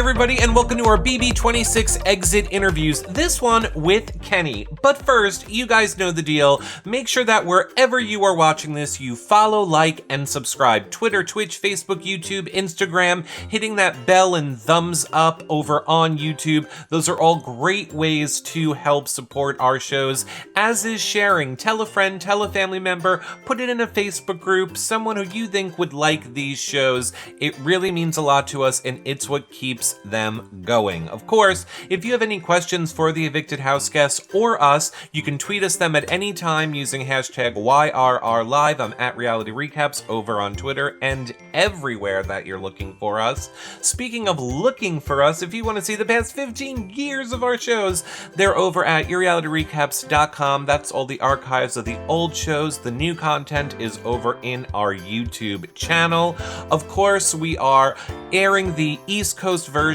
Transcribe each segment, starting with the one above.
everybody, and welcome to our BB26 exit interviews, this one with Kenney. But first, you guys know the deal. Make sure that wherever you are watching this, you follow, like, and subscribe. Twitter, Twitch, Facebook, YouTube, Instagram, hitting that bell and thumbs up over on YouTube. Those are all great ways to help support our shows, as is sharing. Tell a friend, tell a family member, put it in a Facebook group, someone who you think would like these shows. It really means a lot to us, and it's what keeps them going. Of course, if you have any questions for the evicted house guests or us, you can tweet us them at any time using hashtag YRRLive. I'm at Reality Recaps over on Twitter and everywhere that you're looking for us. Speaking of looking for us, if you want to see the past 15 years of our shows, they're over at yourrealityrecaps.com. That's all the archives of the old shows. The new content is over in our YouTube channel. Of course, we are airing the East Coast versions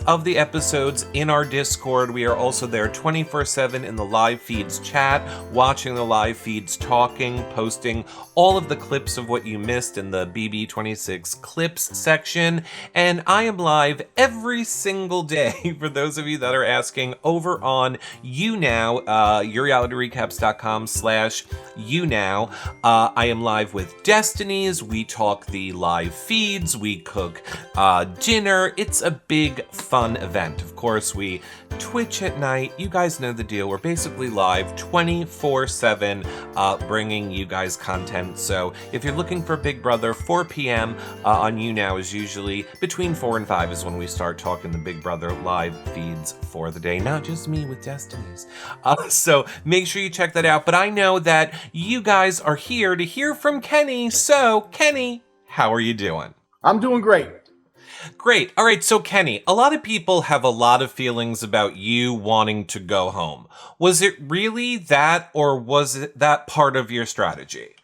of the episodes in our Discord. We are also there 24/7 in the live feeds chat, watching the live feeds, talking, posting all of the clips of what you missed in the BB26 clips section. And I am live every single day, for those of you that are asking, over on YouNow, yourrealityrecaps.com/YouNow. I am live with Destinies. We talk the live feeds. We cook dinner. It's a big, fun event. Of course, we Twitch at night. You guys know the deal. We're basically live 24/7, bringing you guys content. So if you're looking for Big Brother, 4 p.m. On YouNow is usually between 4 and 5 is when we start talking the Big Brother live feeds for the day. Not just me with Destinies. So make sure you check that out. But I know that you guys are here to hear from Kenney. So, Kenney, how are you doing? I'm doing great. Great. All right, so Kenney, a lot of people have a lot of feelings about you wanting to go home. Was it really that, or was it that part of your strategy?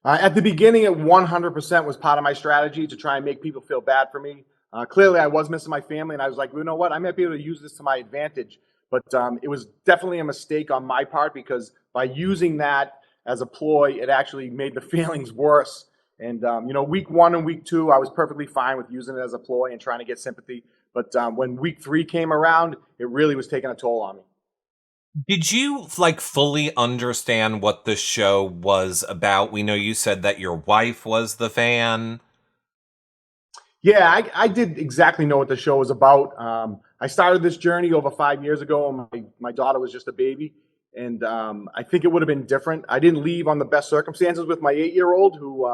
At the beginning, it 100% was part of my strategy to try and make people feel bad for me. Clearly, I was missing my family, and I was like, you know what? I might be able to use this to my advantage. But it was definitely a mistake on my part, because by using that as a ploy, it actually made the feelings worse. And, week 1 and week 2, I was perfectly fine with using it as a ploy and trying to get sympathy. But when week 3 came around, it really was taking a toll on me. Did you, fully understand what the show was about? We know you said that your wife was the fan. Yeah, I did exactly know what the show was about. I started this journey over 5 years ago, and my daughter was just a baby. And I think it would have been different. I didn't leave on the best circumstances with my 8-year-old, who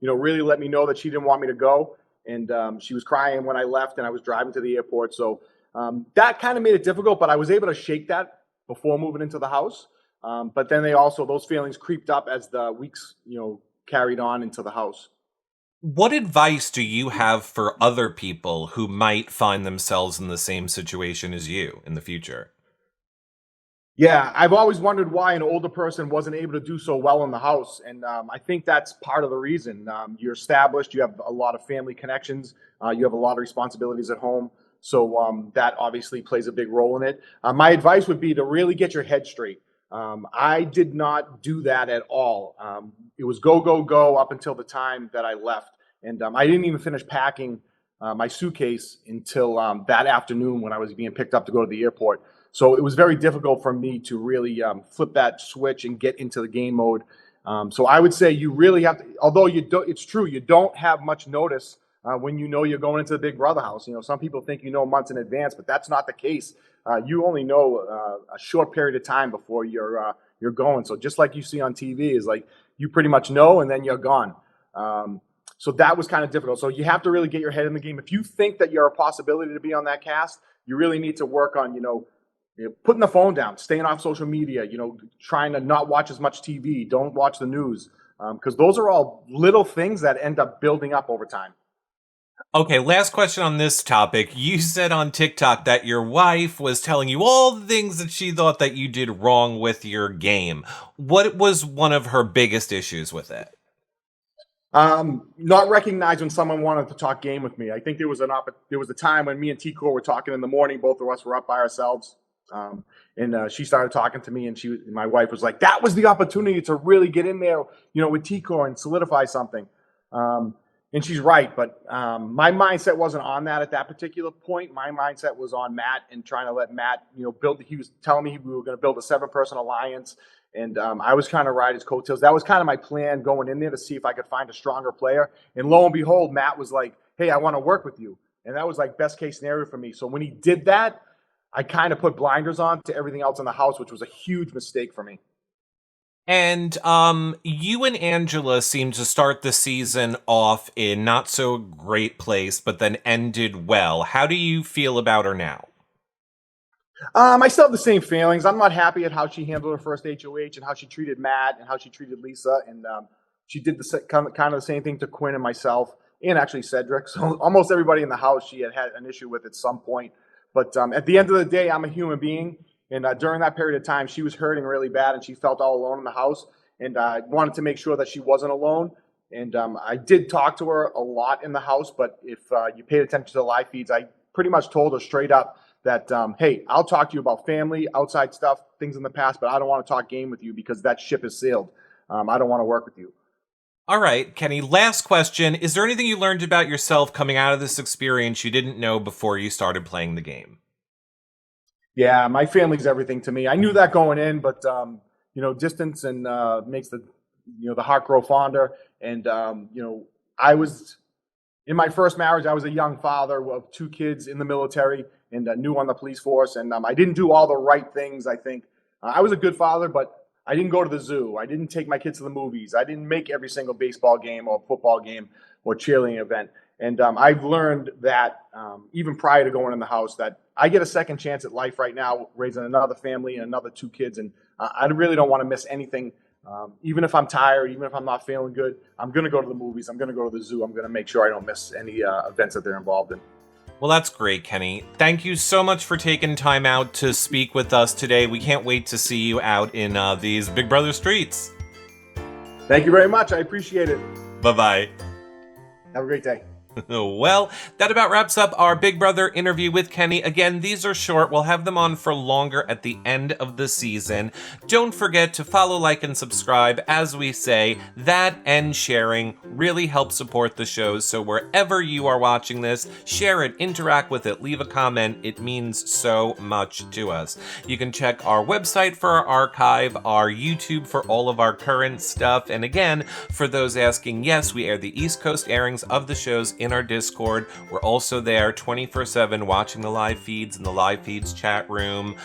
really let me know that she didn't want me to go. And she was crying when I left, and I was driving to the airport. So that kind of made it difficult, but I was able to shake that before moving into the house. But then those feelings creeped up as the weeks, carried on into the house. What advice do you have for other people who might find themselves in the same situation as you in the future? Yeah, I've always wondered why an older person wasn't able to do so well in the house. And I think that's part of the reason. You're established, you have a lot of family connections, you have a lot of responsibilities at home. So that obviously plays a big role in it. My advice would be to really get your head straight. I did not do that at all. It was go, go, go up until the time that I left. And I didn't even finish packing my suitcase until that afternoon when I was being picked up to go to the airport. So it was very difficult for me to really flip that switch and get into the game mode. So I would say you really have to, although it's true, you don't have much notice when you're going into the Big Brother house. Some people think months in advance, but that's not the case. You only know a short period of time before you're going. So just like you see on TV, is like you pretty much know, and then you're gone. So that was kind of difficult. So you have to really get your head in the game. If you think that you're a possibility to be on that cast, you really need to work on putting the phone down, staying off social media, trying to not watch as much TV, don't watch the news, because those are all little things that end up building up over time. Okay, last question on this topic. You said on TikTok that your wife was telling you all the things that she thought that you did wrong with your game. What was one of her biggest issues with it? Not recognize when someone wanted to talk game with me. I think there was a time when me and T-Core were talking in the morning. Both of us were up by ourselves. And she started talking to me, and my wife was like, that was the opportunity to really get in there, with T-Core and solidify something. And she's right, but my mindset wasn't on that at that particular point. My mindset was on Matt and trying to let Matt, build. He was telling me we were going to build a 7-person alliance, and I was kind of ride his coattails. That was kind of my plan going in there to see if I could find a stronger player. And lo and behold, Matt was like, "Hey, I want to work with you," and that was like best case scenario for me. So when he did that, I kind of put blinders on to everything else in the house, which was a huge mistake for me. And you and Angela seemed to start the season off in not so great place, but then ended well. How do you feel about her now? I still have the same feelings. I'm not happy at how she handled her first HOH and how she treated Matt and how she treated Lisa. And she did kind of the same thing to Quinn and myself and actually Cedric. So almost everybody in the house she had an issue with at some point. But at the end of the day, I'm a human being. And during that period of time, she was hurting really bad and she felt all alone in the house. And I wanted to make sure that she wasn't alone. And I did talk to her a lot in the house. But if you paid attention to the live feeds, I pretty much told her straight up that, hey, I'll talk to you about family, outside stuff, things in the past, but I don't want to talk game with you because that ship is sailed. I don't want to work with you. All right, Kenney, last question. Is there anything you learned about yourself coming out of this experience you didn't know before you started playing the game? Yeah, my family's everything to me. I knew that going in, but distance and makes the heart grow fonder. And I was in my first marriage. I was a young father of 2 kids in the military and new on the police force. And I didn't do all the right things. I think I was a good father, but I didn't go to the zoo. I didn't take my kids to the movies. I didn't make every single baseball game or football game or cheerleading event. And I've learned that even prior to going in the house that I get a second chance at life right now, raising another family and another 2 kids. And I really don't want to miss anything. Even if I'm tired, even if I'm not feeling good, I'm going to go to the movies. I'm going to go to the zoo. I'm going to make sure I don't miss any events that they're involved in. Well, that's great, Kenney. Thank you so much for taking time out to speak with us today. We can't wait to see you out in these Big Brother streets. Thank you very much. I appreciate it. Bye-bye. Have a great day. Well, that about wraps up our Big Brother interview with Kenney. Again, these are short. We'll have them on for longer at the end of the season. Don't forget to follow, like, and subscribe. As we say, that and sharing really helps support the shows. So wherever you are watching this, share it, interact with it, leave a comment. It means so much to us. You can check our website for our archive, our YouTube for all of our current stuff. And again, for those asking, yes, we air the East Coast airings of the shows in our Discord. We're also there 24/7 watching the live feeds in the live feeds chat room,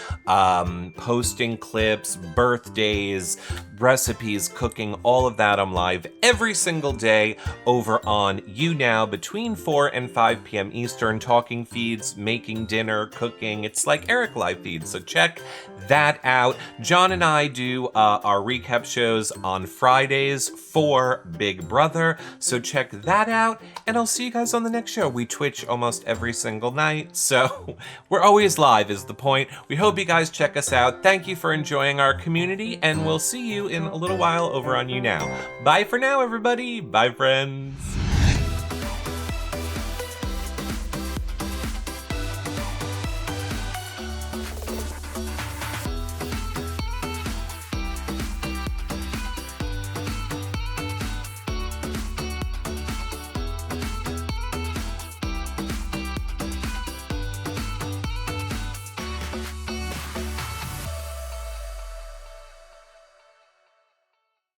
posting clips, birthdays, recipes, cooking, all of that. I'm live every single day over on YouNow between 4 and 5 p.m. Eastern, talking feeds, making dinner, cooking. It's like Eric live feeds, so check that out. John and I do our recap shows on Fridays for Big Brother, so check that out, and I'll see you guys on the next show. We Twitch almost every single night, so we're always live is the point. We hope you guys check us out. Thank you for enjoying our community, and we'll see you in a little while over on YouNow. Bye for now, everybody. Bye, friends.